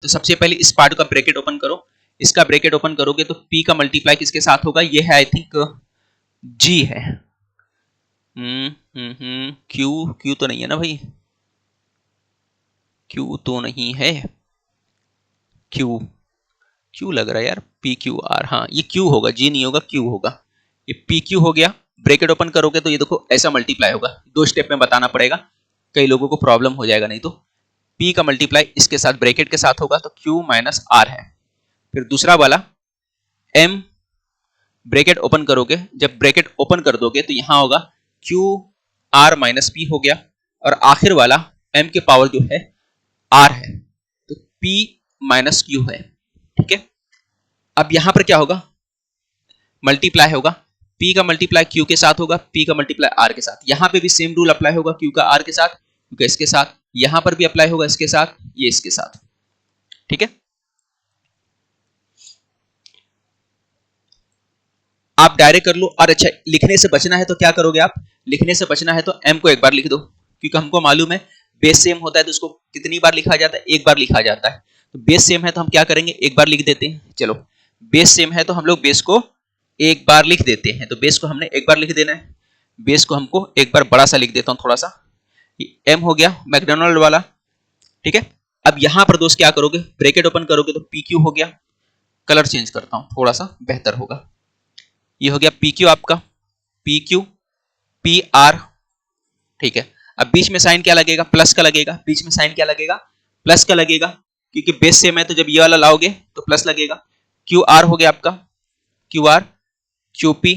तो सबसे पहले इस पार्ट का ब्रैकेट ओपन करो, इसका ब्रैकेट ओपन करोगे तो p का मल्टीप्लाई किसके साथ होगा, ये है आई थिंक g है। क्यू तो नहीं है ना भाई, क्यू तो नहीं है, क्यू लग रहा है यार, पी क्यू आर, हाँ ये क्यू होगा, जी नहीं होगा, क्यू होगा। ये पी क्यू हो गया, ब्रैकेट ओपन करोगे तो ये देखो ऐसा मल्टीप्लाई होगा, 2 स्टेप में बताना पड़ेगा, कई लोगों को प्रॉब्लम हो जाएगा नहीं तो। P का मल्टीप्लाई इसके साथ ब्रैकेट के साथ होगा तो Q माइनस आर है। फिर दूसरा वाला M, ब्रैकेट ओपन करोगे, जब ब्रैकेट ओपन कर दोगे तो यहां होगा Q R माइनस P हो गया, और आखिर वाला M के पावर जो है R है तो P माइनस Q है, ठीक है। अब यहां पर क्या होगा, मल्टीप्लाई होगा, P का मल्टीप्लाई Q के साथ होगा, P का मल्टीप्लाई R के साथ, यहां पे भी सेम रूल अप्लाई होगा, Q का R के साथ, Q का इसके साथ, यहां पर भी अप्लाई होगा इसके साथ, ये इसके साथ, ठीक है। आप डायरेक्ट कर लो, और अच्छा लिखने से बचना है तो क्या करोगे आप, लिखने से बचना है तो m को एक बार लिख दो, क्योंकि हमको मालूम है बेस सेम होता है तो उसको कितनी बार लिखा जाता है, एक बार लिखा जाता है। तो बेस सेम है तो हम क्या करेंगे, एक बार लिख देते हैं। चलो बेस सेम है तो हम लोग बेस को एक बार लिख देते हैं, तो बेस को हमने एक बार लिख देना है, बेस को हमको एक बार बड़ा सा लिख देता हूं थोड़ा सा, m हो गया मैकडोनल्ड वाला, ठीक है। अब यहां पर दोस्त क्या करोगे, ब्रैकेट ओपन करोगे तो पी क्यू हो गया, कलर चेंज करता हूं थोड़ा सा बेहतर होगा, ये हो गया पी क्यू आपका, पी क्यू पी आर, ठीक है। अब बीच में साइन क्या लगेगा, प्लस का लगेगा, बीच में साइन क्या लगेगा, प्लस का लगेगा, क्योंकि बेस सेम है तो जब ये वाला लाओगे तो प्लस लगेगा। क्यू आर हो गया आपका, क्यू आर क्यू पी,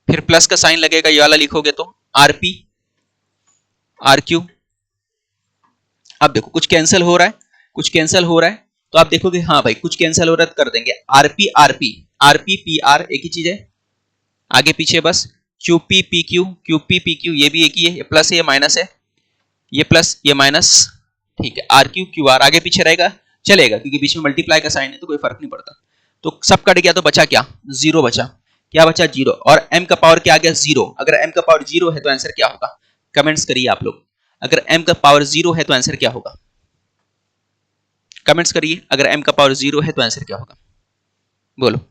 फिर प्लस का साइन लगेगा, ये वाला लिखोगे तो आर पी आर क्यू। अब देखो कुछ कैंसिल हो रहा है, कुछ कैंसिल हो रहा है, तो आप देखोगे हाँ भाई कुछ कैंसिल हो रहा है, कर देंगे RP RP RP P R, एक ही चीज है, आगे पीछे बस, QP P Q QP P Q, ये भी एक ही है, ये प्लस है ये माइनस है, ये प्लस ये माइनस, ठीक है। आर क्यू क्यू आर आगे पीछे रहेगा, चलेगा, क्योंकि बीच में मल्टीप्लाई का साइन है तो कोई फर्क नहीं पड़ता। तो सब कट गया तो बचा क्या, जीरो बचा, क्या बचा, जीरो, और m का पावर क्या आ गया, जीरो। अगर m का पावर जीरो है तो आंसर क्या होगा, कमेंट्स करिए आप लोग, अगर m का पावर जीरो है तो आंसर क्या होगा, कमेंट्स करिए, अगर m का पावर जीरो है तो आंसर क्या होगा, बोलो।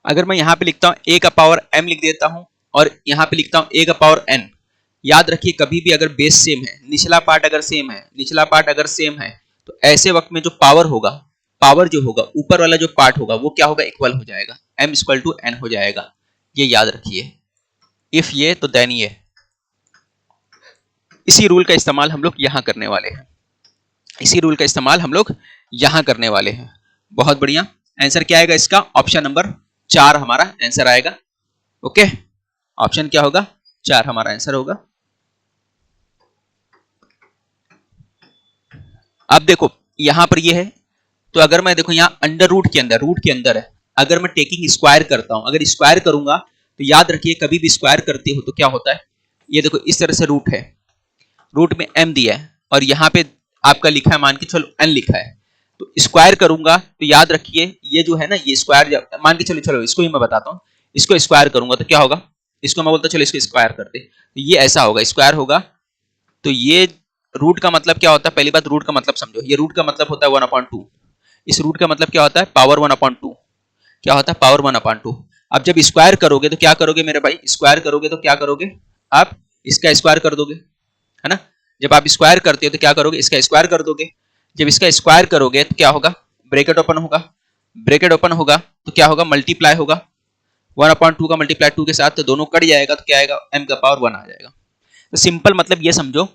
अगर मैं यहां पे लिखता हूं a का पावर m लिख देता हूं, और यहां पे लिखता हूं a का पावर n, याद रखिए कभी भी अगर बेस सेम है, निचला पार्ट अगर सेम है, निचला पार्ट अगर सेम है, तो ऐसे वक्त में जो पावर होगा, पावर जो होगा ऊपर वाला जो पार्ट होगा वो क्या होगा, इक्वल हो जाएगा, m इक्वल टू n हो जाएगा, ये याद रखिए। इफ ये तो देन ये, इसी रूल का इस्तेमाल हम लोग यहां करने वाले हैं, इसी रूल का इस्तेमाल हम लोग यहां करने वाले हैं। बहुत बढ़िया, आंसर क्या आएगा इसका, ऑप्शन नंबर 4 हमारा आंसर आएगा। ओके, ऑप्शन क्या होगा, 4 हमारा आंसर होगा। अब देखो यहां पर ये है, तो अगर मैं देखो यहां अंडर रूट के अंदर, रूट के अंदर है, अगर मैं टेकिंग स्क्वायर करता हूं, अगर स्क्वायर करूंगा तो याद रखिए कभी भी स्क्वायर करते हो तो क्या होता है, ये देखो इस तरह से रूट है, रूट में m दिया है और यहां पे आपका लिखा है, मान के चलो n लिखा है, तो स्क्वायर करूंगा तो याद रखिए ये जो है ना, ये स्क्वायर मान के चलो इसको ही मैं बताता हूं, इसको स्क्वायर करूंगा तो क्या होगा, इसको मैं बोलता चलो इसको स्क्वायर करते, तो ये ऐसा होगा, स्क्वायर होगा, तो ये रूट का मतलब क्या होता है, पहली बात रूट का मतलब समझो, ये रूट का मतलब होता है 1/2, इस रूट का मतलब क्या होता है, पावर 1/2, क्या होता है, पावर 1/2। अब जब स्क्वायर करोगे तो क्या करोगे मेरे भाई, स्क्वायर करोगे तो क्या करोगे, आप इसका स्क्वायर कर दोगे, है ना, जब आप स्क्वायर करते हो तो क्या करोगे, इसका स्क्वायर कर दोगे, जब इसका स्क्वायर करोगे तो क्या होगा, ब्रैकेट ओपन होगा, ब्रैकेट ओपन होगा तो क्या होगा, मल्टीप्लाई होगा, 1/2 का मल्टीप्लाई 2 के साथ, तो दोनों कट जाएगा तो क्या आएगा, m का पावर 1 आ जाएगा। तो सिंपल मतलब ये समझो,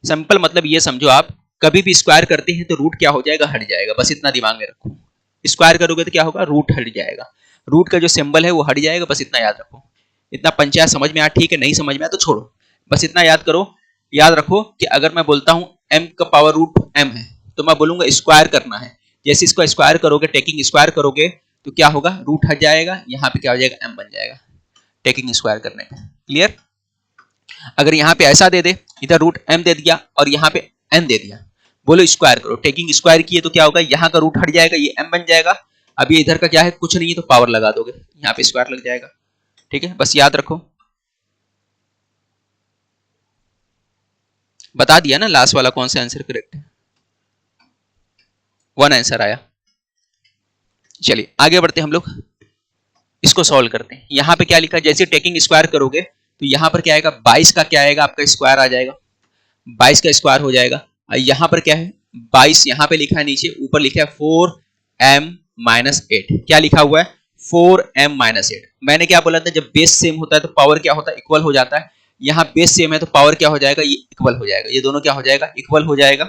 सिंपल मतलब ये समझो, आप कभी भी स्क्वायर करते हैं तो रूट क्या हो जाएगा, हट जाएगा, बस इतना दिमाग में रखो, स्क्वायर करोगे तो क्या होगा, रूट हट जाएगा, रूट का जो सिंबल है वो हट जाएगा, बस इतना याद रखो। इतना पंचायत समझ में आया, ठीक है, नहीं समझ में आया तो छोड़ो, बस इतना याद करो, याद रखो कि अगर मैं बोलता हूं m का पावर रूट m है तो मैं बोलूंगा स्क्वायर करना है। जैसे इसको स्क्वायर करोगे, टेकिंग स्क्वायर करोगे तो क्या होगा, रूट हट जाएगा, यहाँ पे क्या हो जाएगा, m बन जाएगा टेकिंग स्क्वायर करने पे। क्लियर? अगर यहाँ पे ऐसा दे दे, इधर रूट m दे दिया और यहाँ पे n दे दिया, बोलो स्क्वायर करो, टेकिंग स्क्वायर किए तो क्या होगा, यहाँ का रूट हट जाएगा, ये m बन जाएगा। अब ये इधर का क्या है, कुछ नहीं है, तो पावर लगा दोगे, यहाँ पे स्क्वायर लग जाएगा। ठीक है, बस याद रखो। बता दिया ना लास्ट वाला कौन सा आंसर करेक्ट है, 1 आंसर आया। चलिए आगे बढ़ते हम लोग, इसको सॉल्व करते हैं। यहाँ पे क्या लिखा, जैसे टेकिंग स्क्वायर करोगे तो यहाँ पर क्या आएगा, 22 का क्या आएगा, आपका स्क्वायर आ जाएगा, 22 का स्क्वायर हो जाएगा। यहाँ पर क्या है, 22 यहाँ पे लिखा है, नीचे ऊपर लिखा है 4m-8, क्या लिखा हुआ है, 4m-8। मैंने क्या बोला था, जब बेस सेम होता है तो पावर क्या होता है, इक्वल हो जाता है। यहाँ बेस सेम है तो पावर क्या हो जाएगा, ये इक्वल हो जाएगा, ये दोनों क्या हो जाएगा, इक्वल हो जाएगा,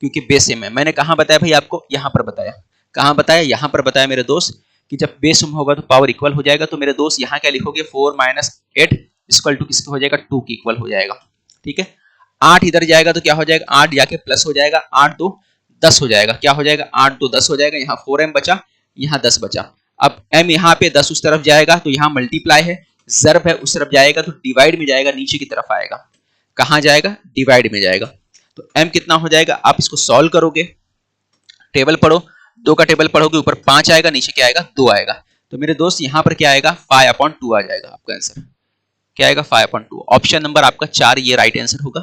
क्योंकि बेस सेम है। मैंने कहाँ बताया भाई आपको, यहाँ पर बताया, कहाँ बताया, यहाँ पर बताया मेरे दोस्त, कि जब बेस सेम होगा तो पावर इक्वल हो जाएगा। तो मेरे दोस्त यहाँ क्या लिखोगे, 4-8 इक्वल टू किसका हो जाएगा, 2 की इक्वल हो जाएगा। ठीक है, 8 इधर जाएगा तो क्या हो जाएगा, 8 जाके प्लस हो जाएगा, 8 2 10 हो जाएगा, क्या हो जाएगा, 8 2 10 हो जाएगा। यहाँ 4m बचा, यहाँ 10 बचा। अब m यहाँ पे 10 उस तरफ जाएगा तो यहाँ मल्टीप्लाई है, ज़र्ब है, उस तरफ जाएगा तो डिवाइड में जाएगा, नीचे की तरफ आएगा, कहाँ जाएगा, डिवाइड में जाएगा। तो m कितना हो जाएगा, आप इसको सॉल्व करोगे, टेबल पढ़ो, 2 का टेबल पढ़ोगे, ऊपर 5 आएगा, नीचे क्या आएगा, 2 आएगा। तो मेरे दोस्त यहाँ पर क्या आएगा, 5/2 आ जाएगा आपका आंसर, क्या आएगा, 5/2। ऑप्शन नंबर आपका 4 ये राइट आंसर होगा।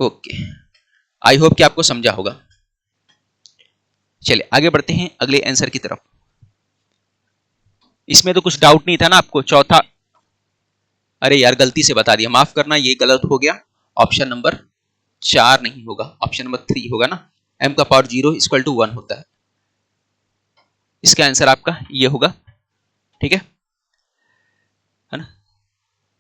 ओके, आई होप कि आपको समझा होगा। चलिए आगे बढ़ते हैं अगले आंसर की तरफ। इसमें तो कुछ डाउट नहीं था ना आपको, चौथा, अरे यार गलती से बता दिया, माफ करना, ये गलत हो गया। ऑप्शन नंबर 4 नहीं होगा, ऑप्शन नंबर 3 होगा ना, m का पावर 0 इक्वल टू 1 होता है, इसका आंसर आपका ये होगा। ठीक है ना,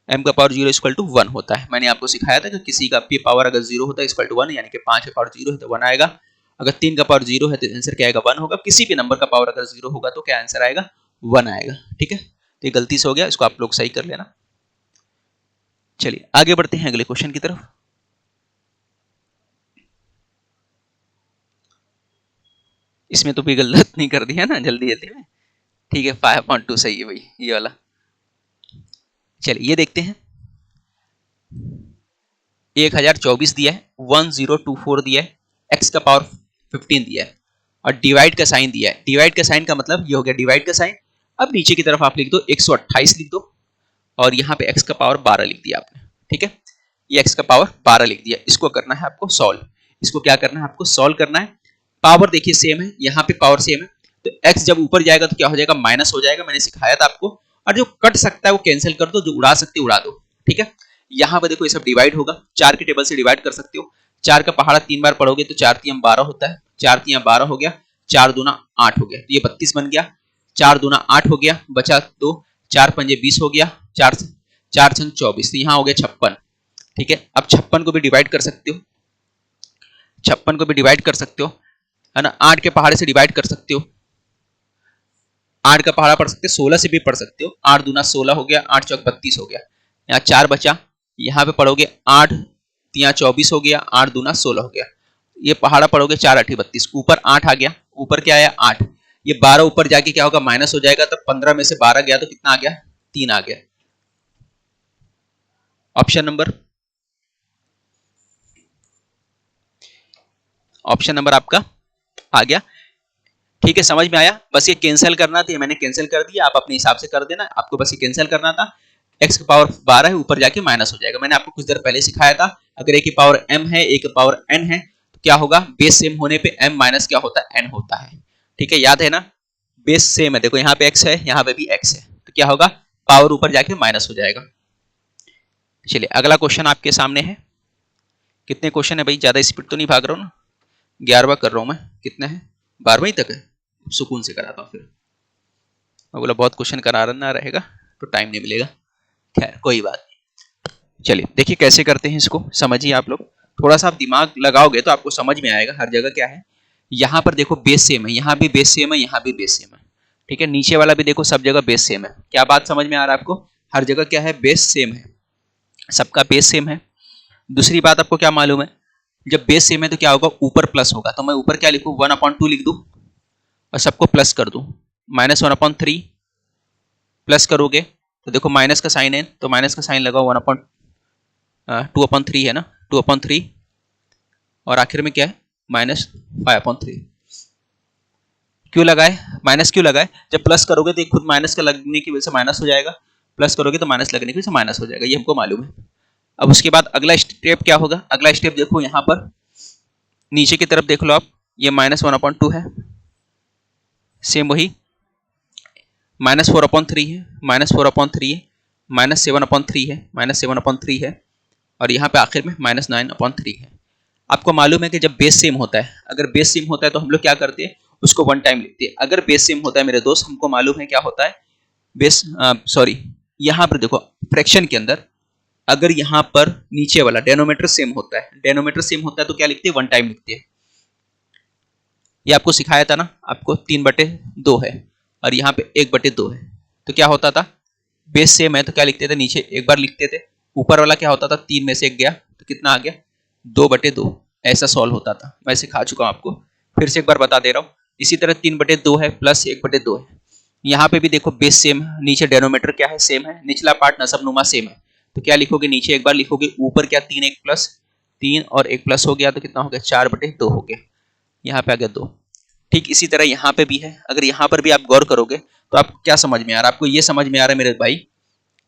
m का पावर 0 इक्वल टू 1 होता है। मैंने आपको सिखाया था कि किसी का p पावर अगर 0 होता है इक्वल टू 1, यानी कि 5 का पावर 0 है तो 1 आएगा। अगर 3 का पावर 0 है तो आंसर क्या आएगा, 1 होगा। किसी भी नंबर का पावर अगर 0 होगा तो क्या आंसर आएगा, 1 आएगा। ठीक है, तो ये गलती से हो गया, इसको आप लोग सही कर लेना। चलिए आगे बढ़ते हैं अगले क्वेश्चन की तरफ। इसमें तो भी गलत नहीं कर दिया ना जल्दी जल्दी में। ठीक है, 5/2 सही है भाई, ये वाला। चलिए ये देखते हैं, 1024 दिया है, 1024 दिया है, x का पावर 15 दिया है और डिवाइड का साइन दिया है। डिवाइड का साइन का मतलब ये हो गया डिवाइड का साइन। अब नीचे की तरफ आप लिख दो 128 लिख दो और यहाँ पे x का पावर 12 लिख दिया आपने। ठीक है, ये x का पावर 12 लिख दिया। इसको करना है आपको सॉल्व, इसको क्या करना है आपको सॉल्व करना है। पावर देखिए सेम है, यहाँ पे पावर सेम है, तो x जब ऊपर जाएगा तो क्या हो जाएगा, माइनस हो जाएगा, मैंने सिखाया था आपको। और जो कट सकता है वो कैंसिल कर दो, जो उड़ा सकते उड़ा दो। ठीक है, यहाँ पे देखो ये सब डिवाइड होगा, 4 के टेबल से डिवाइड कर सकते हो। 4 का पहाड़ा 3 बार पढ़ोगे तो 4 3 12 होता है, 4 3 12 हो गया, 4 दूना 8 हो गया, तो ये 32 बन गया। 4 दूना 8 हो गया, बचा 2, 4 पंजे 20 हो गया, 4 6 24, तो यहाँ हो गया 56। ठीक है, अब 56 को भी डिवाइड कर सकते हो, 56 को भी डिवाइड कर सकते हो, है ना। 8 के पहाड़े से डिवाइड कर सकते हो, 8 का पहाड़ा पढ़ सकते हो, 16 से भी पढ़ सकते हो। 8 दूना 16 हो गया, 8 चौक 32 हो गया, यहाँ 4 बचा। यहाँ पे पढ़ोगे 8 3 24 हो गया, 8 दूना 16 हो गया। ये पहाड़ा पढ़ोगे 4 8 32, ऊपर 8 आ गया, ऊपर क्या आया 8, ये 12 ऊपर जाके क्या होगा, माइनस हो जाएगा। तब 15 में से 12 गया तो कितना आ गया, 3 आ गया। ऑप्शन नंबर आपका आ गया। ठीक है, समझ में आया। बस ये कैंसिल करना था, मैंने कैंसिल कर दिया, आप अपने हिसाब से कर देना। आपको बस ये कैंसिल करना था, x का पावर 12 है, ऊपर जाके माइनस हो जाएगा। मैंने आपको कुछ देर पहले सिखाया था, अगर a की पावर m है, a की पावर n है, तो क्या होगा, बेस सेम होने पे m माइनस क्या होता है, n होता है। ठीक है, याद है ना, बेस सेम है, देखो यहाँ पे x है, यहाँ पे भी x है, तो क्या होगा, पावर ऊपर जाके माइनस हो जाएगा। चलिए अगला क्वेश्चन आपके सामने है। कितने क्वेश्चन है भाई, ज्यादा स्पीड तो नहीं भाग रहा हूँ ना, 11वां कर रहा हूँ मैं। कितने हैं, 12वां तक है, सुकून से कराता हूँ। फिर मैं बोला बहुत क्वेश्चन कराना रहेगा तो टाइम नहीं मिलेगा, खैर कोई बात नहीं। चलिए देखिए कैसे करते हैं इसको, समझिए आप लोग। थोड़ा सा आप दिमाग लगाओगे तो आपको समझ में आएगा। हर जगह क्या है, यहाँ पर देखो बेस सेम है, यहाँ भी बेस सेम है, यहाँ भी बेस सेम है। ठीक है, नीचे वाला भी देखो, सब जगह बेस सेम है। क्या बात समझ में आ रहा है आपको, हर जगह क्या है, बेस सेम है, सबका बेस सेम है। दूसरी बात आपको क्या मालूम है, जब बेस सेम है तो क्या होगा, ऊपर प्लस होगा। तो मैं ऊपर क्या लिखूं, 1/2 लिख दूं और सबको प्लस कर दूं। -1/3 प्लस करोगे तो देखो माइनस का साइन है, तो माइनस का साइन लगाओ, 2/3 है ना, 2/3 और आखिर में क्या है, -5/3। क्यों लगाए, माइनस क्यों लगाए, जब प्लस करोगे तो खुद माइनस का लगने की वजह से माइनस हो जाएगा, प्लस करोगे तो माइनस लगने की वजह से माइनस हो जाएगा, ये हमको मालूम है। अब उसके बाद अगला स्टेप क्या होगा, अगला स्टेप देखो यहाँ पर नीचे की तरफ देख लो आप, ये -1/2 है, सेम वही -4/3 है, -4/3 है, -7/3 है, -7/3 है और यहाँ पे आखिर में -9/3 है। आपको मालूम है कि जब बेस सेम होता है, अगर बेस सेम होता है तो हम लोग क्या करते हैं, उसको वन टाइम लिखते हैं। अगर बेस सेम होता है मेरे दोस्त, हमको मालूम है क्या होता है, बेस सॉरी यहाँ पर देखो फ्रैक्शन के अंदर अगर यहाँ पर नीचे वाला डेनोमीटर सेम होता है, डेनोमीटर सेम होता है तो क्या लिखते हैं, वन टाइम लिखते हैं। ये आपको सिखाया था ना, आपको 3/2 है और यहाँ पे 1/2 है, तो क्या होता था, बेस सेम है तो क्या लिखते थे, नीचे एक बार लिखते थे, ऊपर वाला क्या होता था, 3 में से 1 गया तो कितना आ गया, 2/2। ऐसा सॉल्व होता था, मैं सिखा चुका हूं आपको, फिर से एक बार बता दे रहा हूं। इसी तरह 3/2 है प्लस 1/2 है, यहाँ पे भी देखो बेस सेम है, नीचे डेनोमीटर क्या है, सेम है, निचला पार्ट नसबनुमा सेम है, तो क्या लिखोगे, नीचे एक बार लिखोगे, ऊपर क्या 3 1 प्लस 3 और 1 प्लस हो गया तो कितना हो गया, 4/2 हो गया, यहाँ पे आ गया 2। ठीक इसी तरह यहाँ पे भी है, अगर यहाँ पर भी आप गौर करोगे तो आपको क्या समझ में आ रहा है, आपको ये समझ में आ रहा है मेरे भाई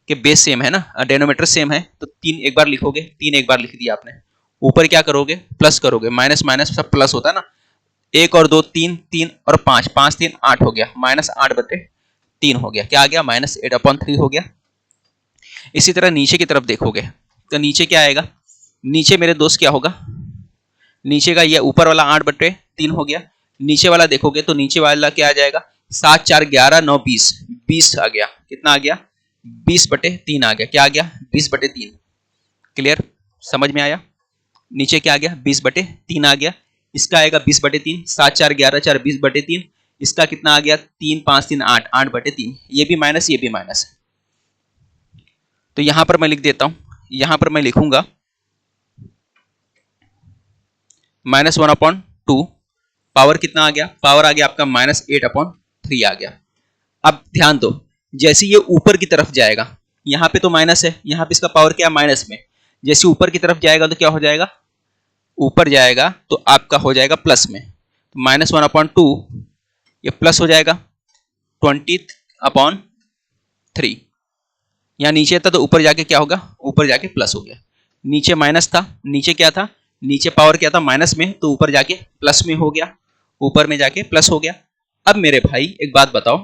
कि बेस सेम है ना, डेनोमीटर सेम है, तो 3 एक बार लिखोगे, 3 एक बार लिख दिया आपने, ऊपर क्या करोगे, प्लस करोगे, माइनस माइनस सब प्लस होता है ना, 1 और 2 3, 3 और 5, 5 3 8 हो गया, -8/3 हो गया, क्या आ गया, -8/3 हो गया। इसी तरह नीचे की तरफ देखोगे तो नीचे क्या आएगा, नीचे मेरे दोस्त क्या होगा, नीचे का ये ऊपर वाला 8/3 हो गया, नीचे वाला देखोगे तो नीचे वाला क्या आ जाएगा, 7 4 11 9 20, 20 आ गया, कितना आ गया, 20/3 आ गया, क्या आ गया, 20/3। क्लियर, समझ में आया, नीचे क्या आ गया, 20/3 आ गया, इसका आएगा 20/3, 7 4 11 4 20/3, इसका कितना आ गया, 3 5 3 8, 8/3, ये भी माइनस ये भी माइनस। तो यहां पर मैं लिख देता हूं, यहां पर मैं लिखूंगा -1/2, पावर कितना आ गया, पावर आ गया आपका -8/3 आ गया। अब ध्यान दो, जैसे ये ऊपर की तरफ जाएगा, यहाँ पे तो माइनस है, यहाँ पे इसका पावर क्या है, माइनस में, जैसे ऊपर की तरफ जाएगा तो क्या हो जाएगा, ऊपर जाएगा तो आपका हो जाएगा प्लस में, तो -1/2 ये प्लस हो जाएगा 20/3, यहाँ नीचे था तो ऊपर जाके क्या होगा, ऊपर जाके प्लस हो गया, नीचे माइनस था, नीचे क्या था, नीचे पावर क्या था, माइनस में, तो ऊपर जाके प्लस में हो गया, ऊपर में जाके प्लस हो गया। अब मेरे भाई एक बात बताओ,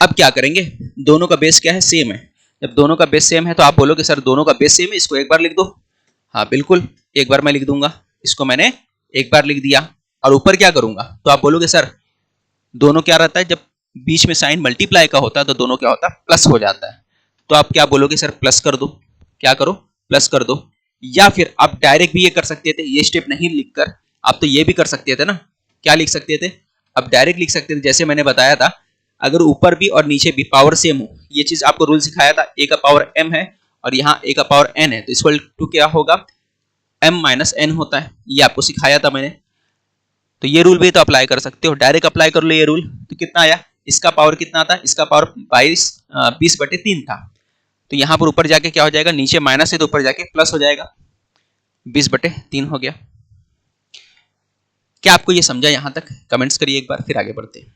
अब क्या करेंगे, दोनों का बेस क्या है, सेम है, जब दोनों का बेस सेम है तो आप बोलोगे सर दोनों का बेस सेम है, इसको एक बार लिख दो, हाँ बिल्कुल एक बार मैं लिख दूंगा, इसको मैंने एक बार लिख दिया, और ऊपर क्या करूंगा, तो आप बोलोगे सर दोनों क्या रहता है, जब बीच में साइन मल्टीप्लाई का होता है तो दोनों क्या होता है, प्लस हो जाता है, तो आप क्या बोलोगे, सर प्लस कर दो, क्या करो, प्लस कर दो, या फिर आप डायरेक्ट भी ये कर सकते थे, ये स्टेप नहीं लिखकर आप तो ये भी कर सकते थे ना, क्या लिख सकते थे, आप डायरेक्ट लिख सकते थे, जैसे मैंने बताया था, अगर ऊपर भी और नीचे भी पावर सेम हो, ये चीज आपको रूल सिखाया था, a का पावर m है और यहाँ a का पावर n है, तो इक्वल टू क्या होगा, m - n होता है, ये आपको सिखाया था मैंने, तो ये रूल भी तो अप्लाई कर सकते हो, डायरेक्ट अप्लाई कर लो ये रूल, तो कितना आया, इसका पावर कितना था, इसका पावर 20/3 था, तो यहाँ पर ऊपर जाके क्या हो जाएगा, नीचे माइनस है तो ऊपर जाके प्लस हो जाएगा, 20/3 हो गया। क्या आपको ये समझा यहाँ तक, कमेंट्स करिए एक बार, फिर आगे बढ़ते हैं।